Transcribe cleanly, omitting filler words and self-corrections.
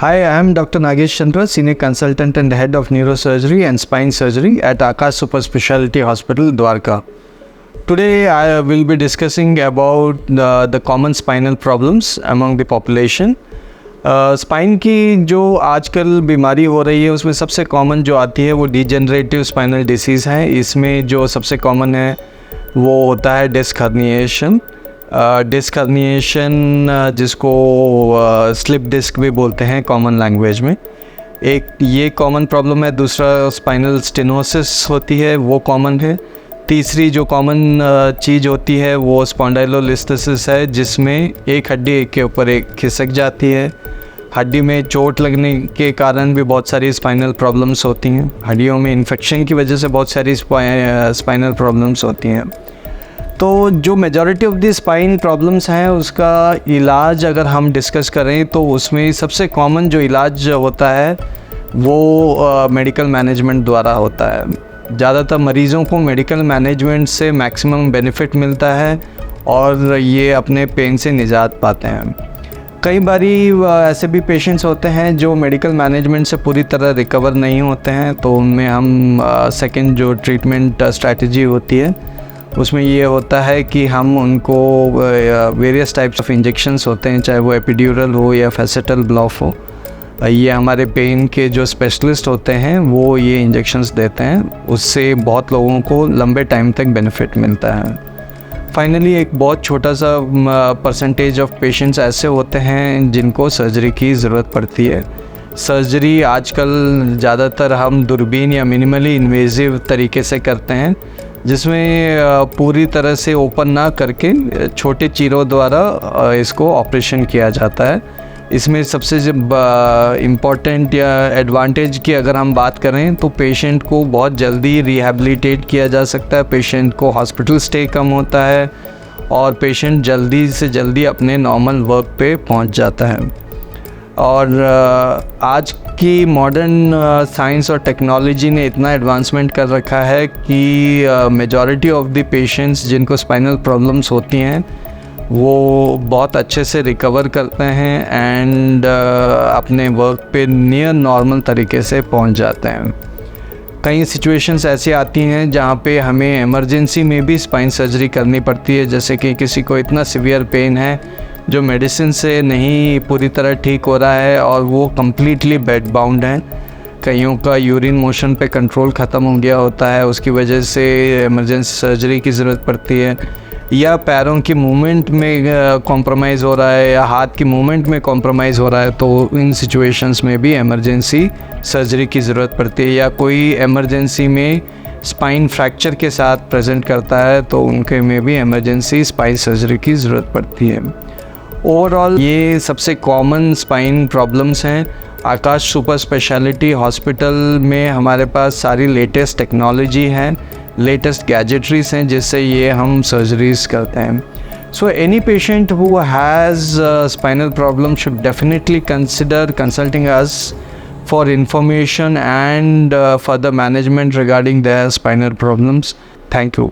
Hi, I am Dr. Nagesh Chandra, Senior Consultant and Head of Neurosurgery and Spine Surgery at Akash Super Speciality Hospital, Dwarka. Today, I will be discussing about the common spinal problems among the population. Spine की जो आजकल बीमारी हो रही है उसमें सबसे common जो आती है वो डिजेनरेटिव स्पाइनल डिसीज़ है। इसमें जो सबसे कॉमन है वो होता है डिस्क हर्निएशन। जिसको स्लिप डिस्क भी बोलते हैं कॉमन लैंग्वेज में। एक ये कॉमन प्रॉब्लम है। दूसरा स्पाइनल स्टेनोसिस होती है, वो कॉमन है। तीसरी जो कॉमन चीज़ होती है वो स्पॉन्डाइलोलिस्थेसिस है, जिसमें एक हड्डी एक के ऊपर एक खिसक जाती है। हड्डी में चोट लगने के कारण भी बहुत सारी स्पाइनल प्रॉब्लम्स होती हैं। हड्डियों में इन्फेक्शन की वजह से बहुत सारी स्पाइनल प्रॉब्लम्स होती हैं। तो जो majority of the spine problems हैं उसका इलाज अगर हम डिस्कस करें तो उसमें सबसे कॉमन जो इलाज होता है वो मेडिकल मैनेजमेंट द्वारा होता है। ज़्यादातर मरीज़ों को मेडिकल मैनेजमेंट से मैक्सिमम बेनिफिट मिलता है और ये अपने पेन से निजात पाते हैं। कई बारी ऐसे भी पेशेंट्स होते हैं जो मेडिकल मैनेजमेंट से पूरी तरह रिकवर नहीं होते हैं, तो उनमें हम सेकंड जो ट्रीटमेंट स्ट्रैटेजी होती है उसमें ये होता है कि हम उनको वेरियस टाइप्स ऑफ इंजेक्शंस होते हैं, चाहे वो एपिड्यूरल हो या फेसेटल ब्लॉक हो। ये हमारे पेन के जो स्पेशलिस्ट होते हैं वो ये इंजेक्शंस देते हैं। उससे बहुत लोगों को लंबे टाइम तक बेनिफिट मिलता है। फाइनली एक बहुत छोटा सा परसेंटेज ऑफ पेशेंट्स ऐसे होते हैं जिनको सर्जरी की ज़रूरत पड़ती है। सर्जरी आजकल ज़्यादातर हम दूरबीन या मिनिमली इन्वेजिव तरीके से करते हैं, जिसमें पूरी तरह से ओपन ना करके छोटे चीरों द्वारा इसको ऑपरेशन किया जाता है। इसमें सबसे इम्पॉर्टेंट या एडवांटेज की अगर हम बात करें तो पेशेंट को बहुत जल्दी रिहैबिलिटेट किया जा सकता है, पेशेंट को हॉस्पिटल स्टे कम होता है और पेशेंट जल्दी से जल्दी अपने नॉर्मल वर्क पे पहुंच जाता है। और आज की मॉडर्न साइंस और टेक्नोलॉजी ने इतना एडवांसमेंट कर रखा है कि मेजॉरिटी ऑफ द पेशेंट्स जिनको स्पाइनल प्रॉब्लम्स होती हैं वो बहुत अच्छे से रिकवर करते हैं एंड अपने वर्क पे नियर नॉर्मल तरीके से पहुंच जाते हैं। कई सिचुएशंस ऐसी आती हैं जहाँ पे हमें इमरजेंसी में भी स्पाइन सर्जरी करनी पड़ती है, जैसे कि किसी को इतना सीवियर पेन है जो मेडिसिन से नहीं पूरी तरह ठीक हो रहा है और वो कम्प्लीटली बेड बाउंड है। कईयों का यूरिन मोशन पे कंट्रोल ख़त्म हो गया होता है, उसकी वजह से इमरजेंसी सर्जरी की ज़रूरत पड़ती है। या पैरों की मूवमेंट में कॉम्प्रोमाइज़ हो रहा है या हाथ की मूवमेंट में कॉम्प्रोमाइज़ हो रहा है, तो इन सिचुएशंस में भी इमरजेंसी सर्जरी की ज़रूरत पड़ती है। या कोई इमरजेंसी में स्पाइन फ्रैक्चर के साथ प्रेजेंट करता है तो उनके में भी इमरजेंसी स्पाइन सर्जरी की ज़रूरत पड़ती है। ओवरऑल ये सबसे कॉमन स्पाइन प्रॉब्लम्स हैं। आकाश सुपर स्पेशलिटी हॉस्पिटल में हमारे पास सारी लेटेस्ट टेक्नोलॉजी है, लेटेस्ट गैजेटरीज हैं जिससे ये हम सर्जरीज करते हैं। So any patient who has spinal problem should definitely consider consulting us for information and further management regarding their spinal problems. Thank you.